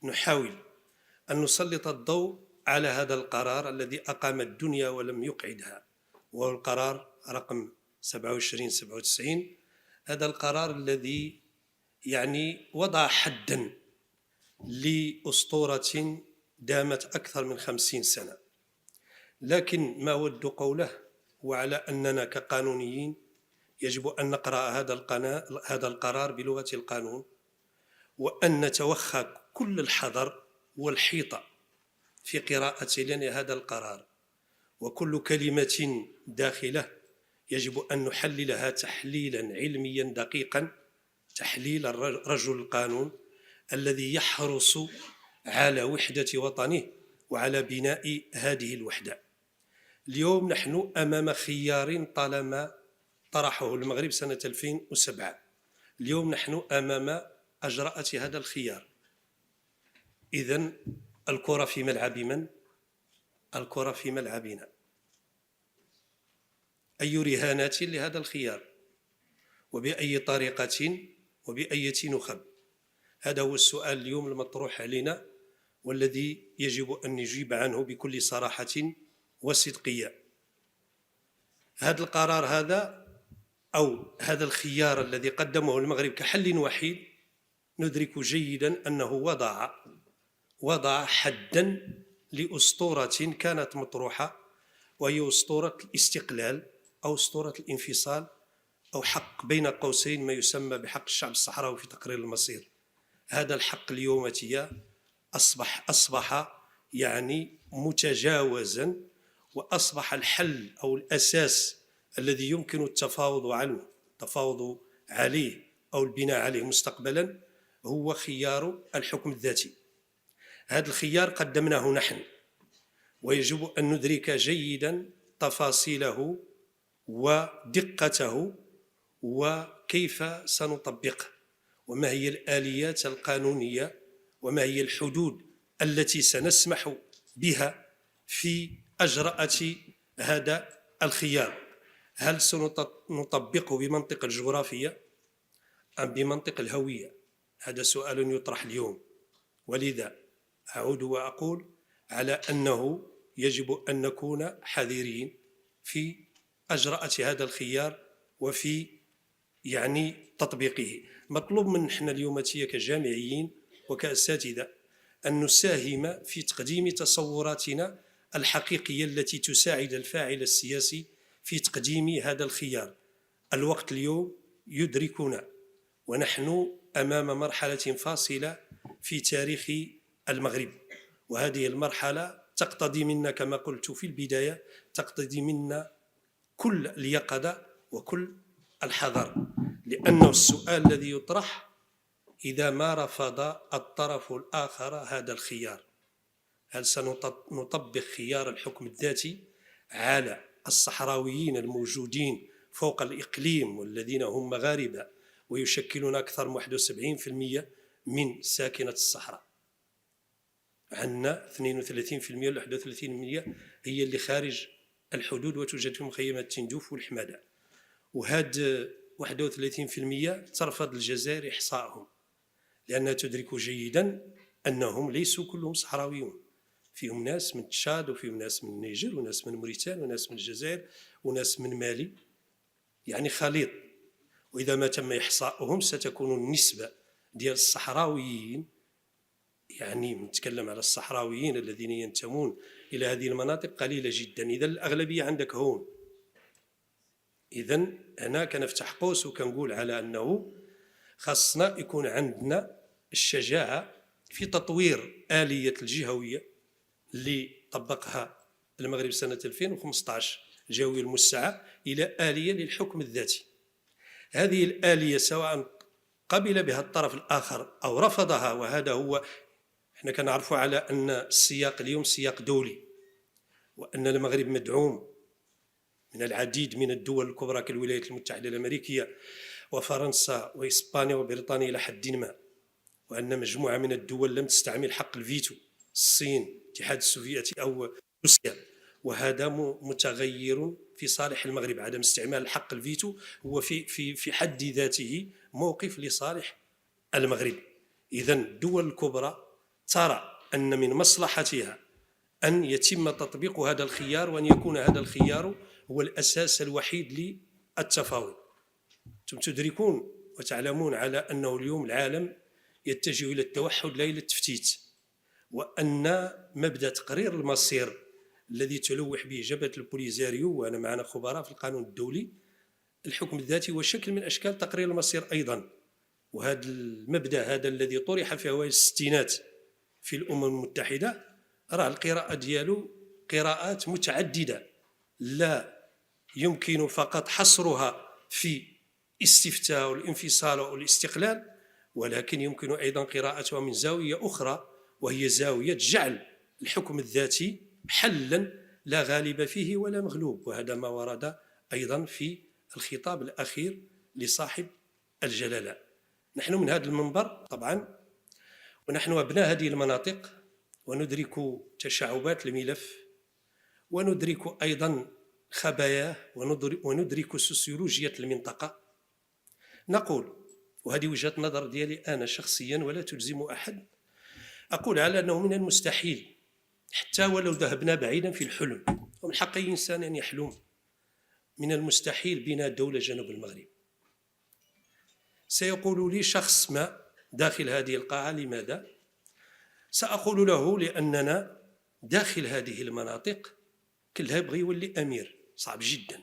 نحاول أن نسلط الضوء على هذا القرار الذي أقام الدنيا ولم يقعدها، وهو القرار رقم 2797. هذا القرار الذي وضع حدا لأسطورة دامت أكثر من 50 سنة. لكن ما ود قوله هو على أننا كقانونيين يجب أن نقرأ هذا القرار بلغة القانون، وأن نتوخى كل الحذر والحيطة في قراءة هذا القرار، وكل كلمة داخله يجب أن نحللها تحليلا علميا دقيقا، تحليل رجل القانون الذي يحرص على وحدة وطنه وعلى بناء هذه الوحدة. اليوم نحن أمام خيار طالما طرحه المغرب سنة 2007. اليوم نحن أمام أجراءة هذا الخيار. إذن الكرة في ملعب من؟ الكرة في ملعبنا. أي رهانات لهذا الخيار؟ وبأي طريقة وبأية نخب؟ هذا هو السؤال اليوم المطروح علينا، والذي يجب أن نجيب عنه بكل صراحة وصدقية. هذا القرار أو هذا الخيار الذي قدمه المغرب كحل وحيد، ندرك جيدا أنه وضع حدا لأسطورة كانت مطروحة، وهي أسطورة الاستقلال أو أسطورة الانفصال، أو حق بين قوسين ما يسمى بحق الشعب الصحراوي في تقرير المصير. هذا الحق اليوم أصبح متجاوزا، وأصبح الحل أو الأساس الذي يمكن التفاوض عليه أو البناء عليه مستقبلا هو خيار الحكم الذاتي. هذا الخيار قدمناه نحن، ويجب أن ندرك جيدا تفاصيله ودقته وكيف سنطبقه، وما هي الآليات القانونية، وما هي الحدود التي سنسمح بها في أجراءة هذا الخيار. هل سنطبقه بمنطق الجغرافية أم بمنطق الهوية؟ هذا سؤال يطرح اليوم. ولذا أعود وأقول على أنه يجب أن نكون حذرين في أجراءة هذا الخيار وفي تطبيقه. مطلوب من نحن اليوم كجامعيين وكأساتذة أن نساهم في تقديم تصوراتنا الحقيقية التي تساعد الفاعل السياسي في تقديم هذا الخيار. الوقت اليوم يدركنا، ونحن أمام مرحلة فاصلة في تاريخ المغرب، وهذه المرحلة تقتضي منا كما قلت في البداية، تقتضي منا كل اليقظة وكل الحذر، لأنه السؤال الذي يطرح: إذا ما رفض الطرف الآخر هذا الخيار، هل سنطبق خيار الحكم الذاتي على الصحراويين الموجودين فوق الإقليم والذين هم مغاربة ويشكلون أكثر من 71% من ساكنة الصحراء؟ عندنا 32% ولا 31% هي اللي خارج الحدود وتوجد في مخيمات تندوف والحمادة، وهاد 31% ترفض الجزائر إحصائهم، لأنها تدرك جيدا أنهم ليسوا كلهم صحراويون. فيهم ناس من تشاد، وفيهم ناس من النيجر، وناس من موريتانيا، وناس من الجزائر، وناس من مالي، خليط. وإذا ما تم إحصاؤهم ستكون النسبة ديال الصحراويين، نتكلم على الصحراويين الذين ينتمون إلى هذه المناطق، قليلة جدا. إذا الأغلبية عندك هون. إذن أنا كنفتح قوس وكنقول على أنه خاصنا يكون عندنا الشجاعة في تطوير آلية الجهوية اللي طبقها المغرب سنة 2015، الجهوية الموسعة، إلى آلية للحكم الذاتي. هذه الآلية سواء قبل بها الطرف الآخر أو رفضها، وهذا هو، احنا كنعرفوا على أن السياق اليوم سياق دولي، وأن المغرب مدعوم من العديد من الدول الكبرى كالولايات المتحدة الأمريكية وفرنسا وإسبانيا وبريطانيا إلى حد ما، وأن مجموعة من الدول لم تستعمل حق الفيتو، الصين، الاتحاد السوفيتي أو روسيا، وهذا متغير في صالح المغرب. عدم استعمال الحق الفيتو هو في حد ذاته موقف لصالح المغرب. إذن الدول الكبرى ترى أن من مصلحتها أن يتم تطبيق هذا الخيار، وأن يكون هذا الخيار هو الأساس الوحيد للتفاوض. أنتم تدركون وتعلمون على أنه اليوم العالم يتجه إلى التوحد لا إلى التفتيت، وأن مبدأ تقرير المصير الذي تلوح به جبهة البوليزاريو، وأنا معنا خبراء في القانون الدولي، الحكم الذاتي هو شكل من أشكال تقرير المصير أيضا. وهذا المبدأ هذا الذي طرح في أوائل الستينات في الأمم المتحدة، راه القراءة ديالو قراءات متعددة، لا يمكن فقط حصرها في استفتاء والانفصال والاستقلال، ولكن يمكن أيضا قراءتها من زاوية أخرى، وهي زاوية جعل الحكم الذاتي حلا لا غالب فيه ولا مغلوب. وهذا ما ورد أيضا في الخطاب الأخير لصاحب الجلالة. نحن من هذا المنبر طبعا، ونحن أبناء هذه المناطق، وندرك تشعبات الملف، وندرك أيضا خباياه، وندرك سوسيولوجية المنطقة، نقول، وهذه وجهة نظر ديالي أنا شخصيا ولا تلزم أحد، أقول على أنه من المستحيل، حتى ولو ذهبنا بعيدا في الحلم، ومن حق أي إنسان أن يحلم، من المستحيل بناء دولة جنوب المغرب. سيقول لي شخص ما داخل هذه القاعة لماذا؟ سأقول له لأننا داخل هذه المناطق كلها يبغي يولي أمير. صعب جدا،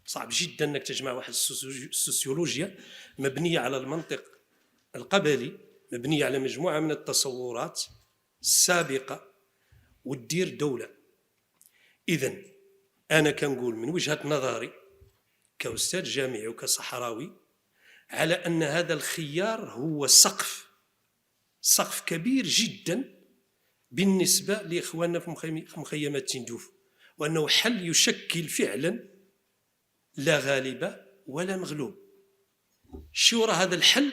صعب جدا أنك تجمع واحد السوسيولوجيا مبنية على المنطق القبلي، مبنية على مجموعة من التصورات السابقة، وتدير دولة. إذن أنا كنقول من وجهة نظري كأستاذ جامعي وكصحراوي على أن هذا الخيار هو سقف كبير جدا بالنسبة لإخواننا في مخيمات تندوف، وأنه حل يشكل فعلا لا غالب ولا مغلوب. شو وراء هذا الحل؟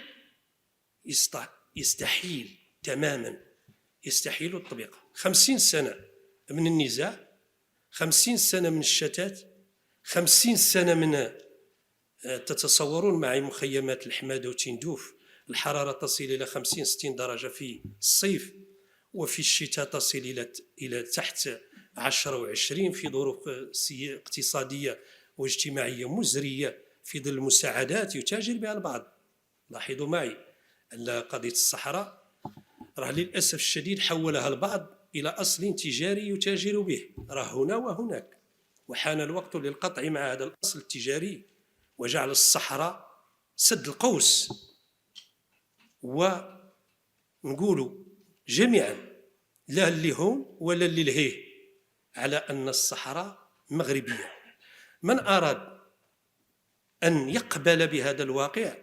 يستحيل تماما، يستحيل التطبيق. 50 سنة من النزاع، 50 سنة من الشتات، 50 سنة من تتصورون معي مخيمات الحمادة وتندوف الحرارة تصل إلى 50-60 درجة في الصيف، وفي الشتاء تصل إلى تحت 10 و20 في ظروف اقتصادية واجتماعية مزرية، في ظل المساعدات يتاجر بها البعض. لاحظوا معي أن قضية الصحراء راه للأسف الشديد حولها البعض إلى أصل تجاري يتاجر به، راه هنا وهناك، وحان الوقت للقطع مع هذا الأصل التجاري وجعل الصحراء سد القوس. ونقولوا جميعا، لا اللي هون ولا اللي لهيه، على أن الصحراء مغربية. من أراد أن يقبل بهذا الواقع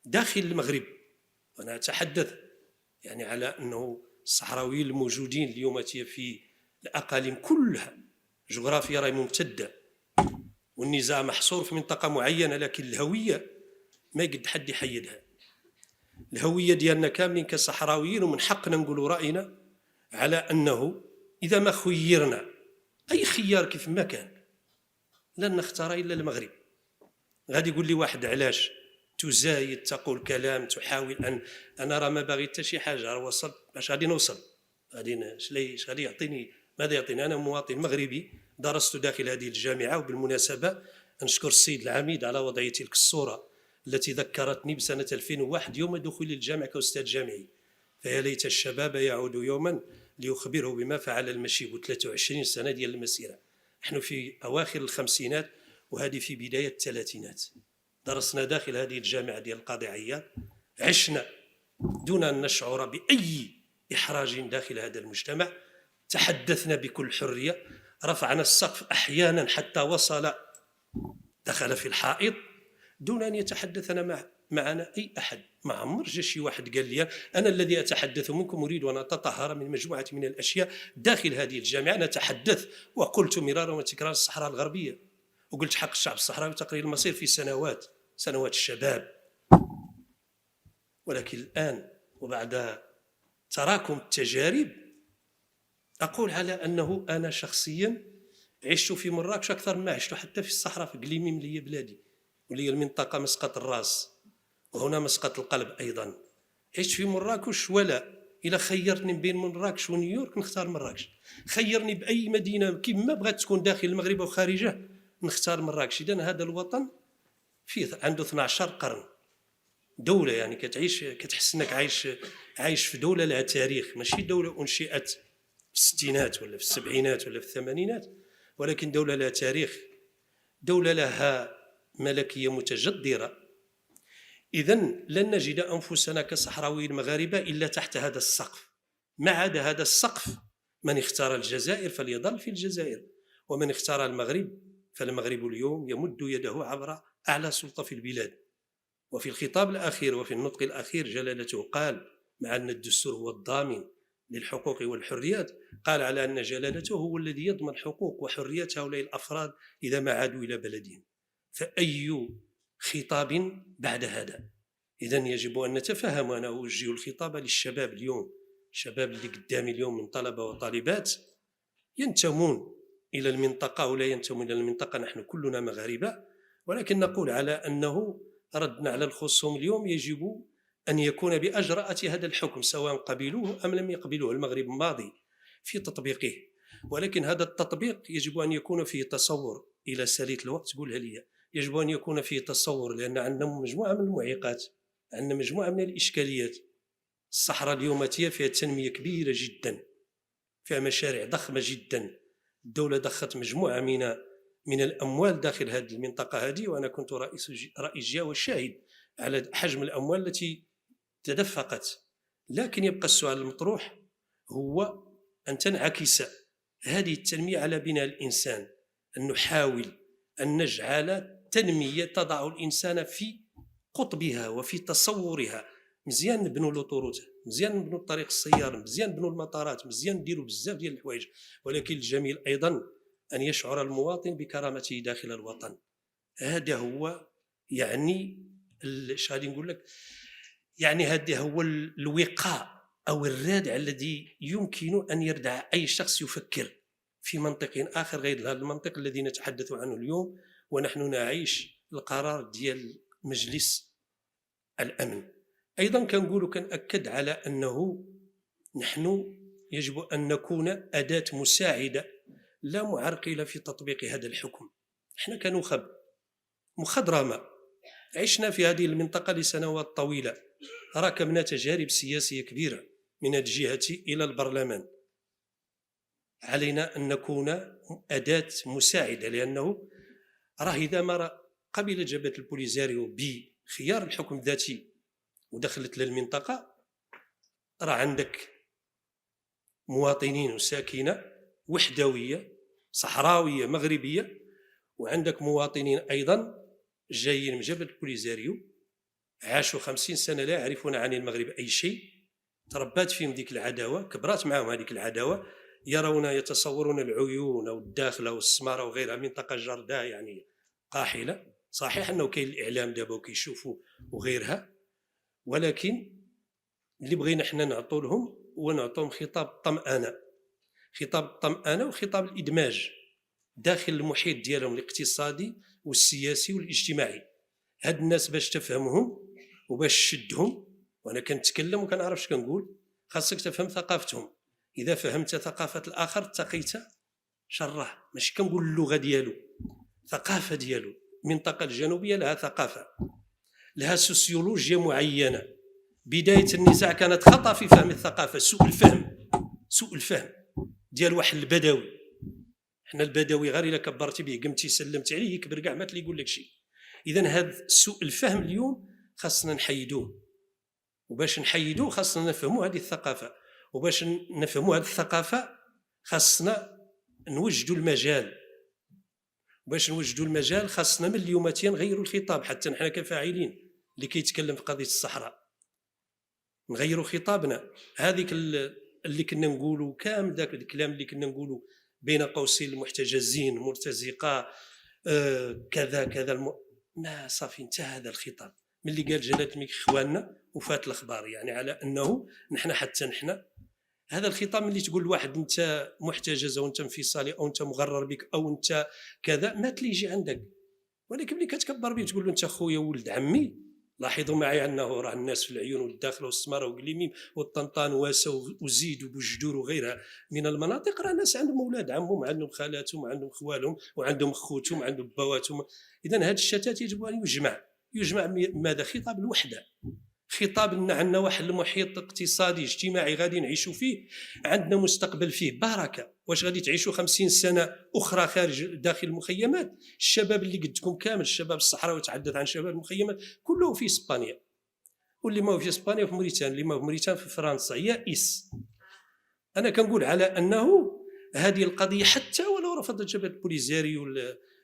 داخل المغرب، وأنا أتحدث يعني على أنه الصحراويين الموجودين اليوم في الأقاليم كلها، جغرافيا راهي ممتدة، والنزاع محصور في منطقة معينة، لكن الهوية ما يقد حد يحيدها. الهوية ديالنا كاملين كصحراويين، ومن حقنا نقولوا رأينا على أنه إذا ما خيرنا أي خيار كيف ما كان لن نختار إلا المغرب. غادي يقول لي واحد علاش تزايد، تقول كلام، تحاول أنا راه ما باغي حتى شي حاجة، راه وصلت، باش غادي نوصل، اش غادي يعطيني، ماذا يعطيني؟ أنا مواطن مغربي درست داخل هذه الجامعة، وبالمناسبة نشكر السيد العميد على وضع تلك الصورة التي ذكرتني بسنة 2001 يوم دخولي للجامعة كأستاذ جامعي. فيا ليت الشباب يعود يوما ليخبره بما فعل المشيب. 23 سنة ديال المسيرة، نحن في أواخر الخمسينات وهذه في بداية الثلاثينات، درسنا داخل هذه الجامعة ديال القاضي عياض، عشنا دون أن نشعر بأي إحراج داخل هذا المجتمع، تحدثنا بكل حرية، رفعنا السقف أحيانا حتى وصل دخل في الحائط دون أن يتحدثنا معنا أي أحد. ما عمر جا شي واحد قال لي أنا الذي أتحدث منكم أريد أن أتطهر من مجموعة من الأشياء داخل هذه الجامعة. نتحدث وقلت مرارا وتكرارا الصحراء الغربية، وقلت حق الشعب الصحراوي تقرير المصير في سنوات الشباب. ولكن الآن وبعد تراكم التجارب أقول على أنه أنا شخصيا عشت في مراكش أكثر مما عشت حتى في الصحراء في قليميم اللي هي بلادي، واللي هي المنطقة مسقط الراس، وهنا مسقط القلب أيضا. عشت في مراكش ولا إلا خيرتني بين مراكش ونيويورك نختار مراكش. خيرني بأي مدينة كما بغات تكون داخل المغرب أو خارجه نختار مراكش. إذن هذا الوطن فيه عنده 12 قرن دولة، يعني كتعيش كتحس انك عايش في دولة لها تاريخ، ماشي دولة أنشئت في الستينات ولا في السبعينات ولا في الثمانينات، ولكن دولة لها تاريخ، دولة لها ملكية متجذرة. إذن لن نجد أنفسنا كصحراويين مغاربة إلا تحت هذا السقف. ما عدا هذا السقف من اختار الجزائر فليظل في الجزائر، ومن اختار المغرب فالمغرب اليوم يمد يده عبر أعلى سلطة في البلاد. وفي الخطاب الأخير وفي النطق الأخير جلالته قال مع أن الدستور هو الضامن للحقوق والحريات، قال على أن جلالته هو الذي يضمن حقوق وحريات هؤلاء الأفراد إذا ما عادوا إلى بلدهم. فأي خطاب بعد هذا؟ إذن يجب أن نتفهم. وأنا أوجه الخطاب للشباب اليوم، الشباب اللي قدامي اليوم من طلبة وطالبات ينتمون إلى المنطقة ولا ينتمون إلى المنطقة، نحن كلنا مغاربة، ولكن نقول على أنه ردنا على الخصوم اليوم يجب أن يكون بأجرأة هذا الحكم سواء قبلوه أم لم يقبلوه. المغرب ماضي في تطبيقه، ولكن هذا التطبيق يجب أن يكون فيه تصور. إلى ساليت الوقت قولها لي، يجب أن يكون فيه تصور، لأن عندنا مجموعة من المعيقات، عندنا مجموعة من الإشكاليات. الصحراء اليوم فيها تنمية كبيرة جدا، فيها مشاريع ضخمة جدا، الدولة ضخت مجموعة من الأموال داخل هذه المنطقة هذه، وأنا كنت رئيس جهة والشاهد على حجم الأموال التي تدفقت. لكن يبقى السؤال المطروح هو أن تنعكس هذه التنمية على بناء الإنسان، أن نحاول أن نجعل تنمية تضع الإنسان في قطبها وفي تصورها. مزيان نبنوا لوطوروت، مزيان نبنوا الطريق السيار، مزيان نبنوا المطارات، مزيان نديروا بزاف ديال الحوايج، ولكن الجميل أيضا أن يشعر المواطن بكرامته داخل الوطن. هذا هو يعني غادي نقول لك، يعني هذا هو الوقاء أو الرادع الذي يمكن أن يردع أي شخص يفكر في منطق آخر غير هذا المنطق الذي نتحدث عنه اليوم، ونحن نعيش القرار ديال مجلس الأمن. أيضا كنقول كنأكد على أنه نحن يجب أن نكون أداة مساعدة لا معرقلة في تطبيق هذا الحكم. احنا كنخب مخضرمة عشنا في هذه المنطقة لسنوات طويلة، راكمنا تجارب سياسية كبيرة من الجهة إلى البرلمان. علينا أن نكون أداة مساعدة، لأنه راه إذا ما قبل جبهة البوليزاريو بخيار الحكم الذاتي ودخلت للمنطقة، راه عندك مواطنين وساكنة وحدوية صحراوية مغربية، وعندك مواطنين أيضا جايين من جبهة البوليزاريو عاشوا 50 سنة لا يعرفون عن المغرب أي شيء، تربات فيهم ديك العداوة، كبرات معهم هذيك العداوة، يرون يتصورون العيون أو الداخل أو السمارة وغيرها منطقة جرداء يعني قاحلة. صحيح أنه كاين الإعلام دابا وكيشوفوا وغيرها، ولكن اللي بغينا احنا نعطوا لهم ونعطوهم خطاب الطمأنة، خطاب الطمأنة وخطاب الإدماج داخل المحيط ديالهم الاقتصادي والسياسي والاجتماعي. هاد الناس باش تفهمهم وباش تشدهم، وانا كنتكلم وكنعرف اش كنقول، خاصك تفهم ثقافتهم. اذا فهمت ثقافه الاخر اتقيت شره. ماشي كنقول اللغه ديالو، ثقافه ديالو. المنطقه الجنوبيه لها ثقافه، لها سوسيولوجيا معينه. بدايه النزاع كانت خطا في فهم الثقافه، سوء الفهم ديال واحد البدوي. حنا البدوي غير الا كبرتي به قمتي سلمتي عليه يكبر كاع ما تلي يقول لك شيء. اذا هذا سوء الفهم اليوم خاصنا نحيدوه، وباش نحيدوه خاصنا نفهموا هذه الثقافه، وباش نفهموا هذه الثقافه خاصنا نوجدوا المجال. باش نوجدوا المجال خاصنا من اليوماتين نغيروا الخطاب، حتى نحن كفاعلين اللي كيتكلم في قضيه الصحراء نغيروا خطابنا. هذيك اللي كنا نقولوا كامل ذاك الكلام اللي كنا نقولوا بين قوسين المحتجزين مرتزقه كذا كذا ما صافي انتهى هذا الخطاب من اللي قال جلاله الملك اخواننا وفات الاخبار، يعني على انه نحن حتى نحن هذا الخطاب اللي تقول لواحد انت محتجز او انت انفصالي او انت مغرر بك او انت كذا ما تليجي عندك، ولكن ملي كتكبر به تقول له انت خويا ولد عمي لاحظوا معي انه راه الناس في العيون والداخل والسماره وقليميم والطنطان واسا وزيد وبوجدور وغيرها من المناطق، راه ناس عندهم اولاد عمهم وعندهم خالاتهم وعندهم خوالهم وعندهم خوتهم وعندهم بواتهم. اذا هذا الشتات يجب ان يجمع ماذا؟ خطاب الوحده، خطاب ان عندنا واحد المحيط اقتصادي اجتماعي غادي نعيشوا فيه، عندنا مستقبل فيه بركه. واش غادي تعيشوا 50 سنه اخرى خارج داخل المخيمات؟ الشباب اللي قدكم كامل، الشباب الصحراوي، تحدث عن شباب المخيمات، كله في اسبانيا، واللي ما هو في اسبانيا في موريتان، اللي ما هو في موريتان في فرنسا، يائس. انا كنقول على انه هذه القضيه حتى ولو رفضت جبهه البوليزاريو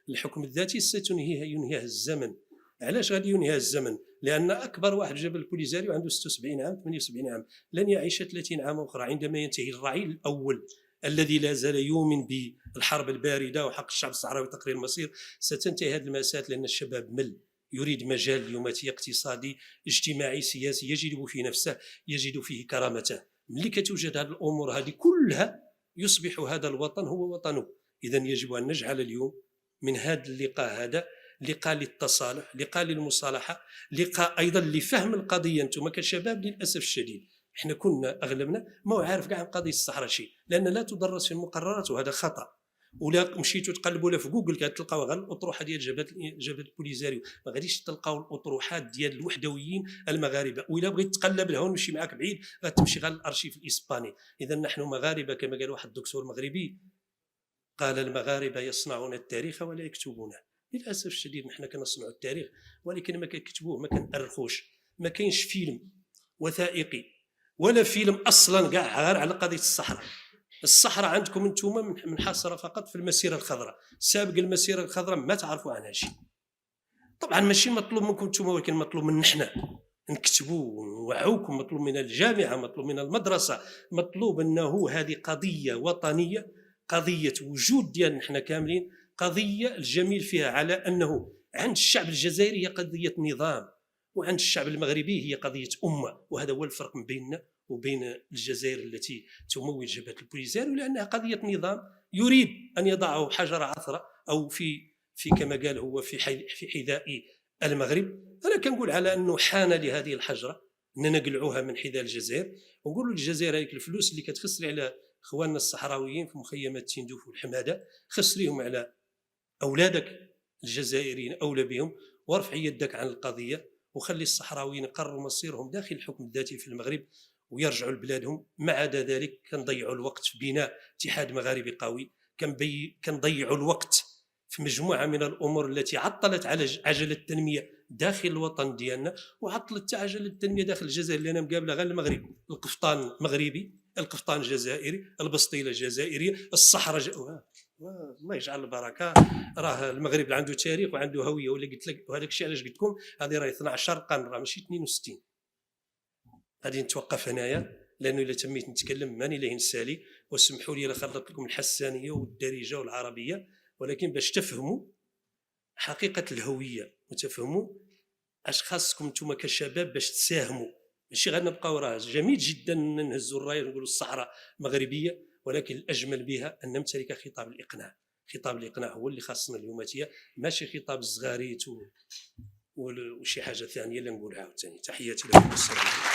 الحكم الذاتي ينهيها الزمن. علاش غادي ينهيها الزمن؟ لان اكبر واحد جبل البوليزاريو عنده 76 عام 78 عام، لن يعيش 30 عام اخرى عندما ينتهي الرعيل الاول الذي لا زال يؤمن بالحرب البارده وحق الشعب الصحراوي تقرير المصير. ستنتهي هذه المأساة لان الشباب مل، يريد مجال اليوماتي اقتصادي اجتماعي سياسي يجد فيه نفسه، يجد فيه كرامته. ملي كتوجد هذه الامور هذه كلها يصبح هذا الوطن هو وطنه. اذا يجب ان نجعل اليوم من هذا اللقاء هذا لقاء للتصالح، لقاء للمصالحه، لقاء ايضا لفهم القضيه. انتم كشباب للاسف الشديد احنا كنا اغلبنا ما هو عارف كاع عن قضيه الصحراء شيء، لان لا تدرس في المقررات وهذا خطا. ولا مشيتوا تقلبوا في جوجل كتلقاو غير الاطروحه ديال جبهه البوليزاريو، ما غاديش تلقاو الاطروحات ديال الوحدويين المغاربه. وإلا بغيت تقلب لها ونمشي معاك بعيد غتمشي غير الارشيف الاسباني. اذا نحن مغاربه كما قال واحد الدكتور مغربي، قال المغاربه يصنعون التاريخ ولا يكتبونه. للاسف الشديد نحن كنصنعوا التاريخ ولكن ما كنكتبوه، ما كنأرخوش. ما كاينش فيلم وثائقي ولا فيلم اصلا كاع غير على قضيه الصحراء. الصحراء عندكم انتم منحصره فقط في المسيره الخضراء، سابق المسيره الخضراء ما تعرفوا عنها شيء. طبعا ماشي مطلوب منكم انتم، ولكن مطلوب من نحن نكتبوا ونوعوكم، مطلوب من الجامعه، مطلوب من المدرسه، مطلوب انه هذه قضيه وطنيه، قضيه وجود ديالنا نحن كاملين، قضيه الجميل فيها على انه عند الشعب الجزائري هي قضيه نظام، وعند الشعب المغربي هي قضيه امه. وهذا هو الفرق بيننا وبين الجزائر التي تمول جبهه البوليزاريو، لانها قضيه نظام يريد ان يضعه حجر عثره او في كما قال هو في حذاء المغرب. انا كنقول على انه حان لهذه الحجره اننا نقلعوها من حذاء الجزائر، ونقولوا للجزائر هذيك الفلوس اللي كتخسري على اخواننا الصحراويين في مخيمات تندوف والحماده، خسريهم على اولادك الجزائريين اولى بهم، وارفع يدك عن القضيه وخلي الصحراويين يقرروا مصيرهم داخل الحكم الذاتي في المغرب ويرجعوا لبلادهم. ما عدا ذلك كنضيعوا الوقت في بناء اتحاد مغاربي قوي، كنضيعوا الوقت في مجموعه من الامور التي عطلت على عجله التنميه داخل الوطن ديالنا، وعطلت عجله التنميه داخل الجزائر اللي انا مقابله غير المغرب. القفطان مغربي، القفطان جزائري، البسطيله جزائريه، الصحراء الله يجعل البركه. راه المغرب عنده تاريخ وعنده هويه، ولا قلت لك وهذاك الشيء علاش قلت لكم هذه راه 12 قرن، راه ماشي 62. غادي نتوقف هنايا لانه الا تميت نتكلم ماني لا نسالي، واسمحوا لي الا خلطت لكم الحسانيه والدارجه والعربيه، ولكن باش تفهموا حقيقه الهويه وتفهموا اش خاصكم انتم كشباب باش تساهموا. ماشي غير نبقاو راه جميل جدا نهزوا الرايه ونقولوا الصحراء مغربيه، ولكن الاجمل بها ان نمتلك خطاب الاقناع. خطاب الاقناع هو اللي خاصنا اليوماتيه، ماشي خطاب الزغاريت وشي حاجه ثانيه اللي نقولها عاوتاني. تحياتي لكم، السلام عليكم.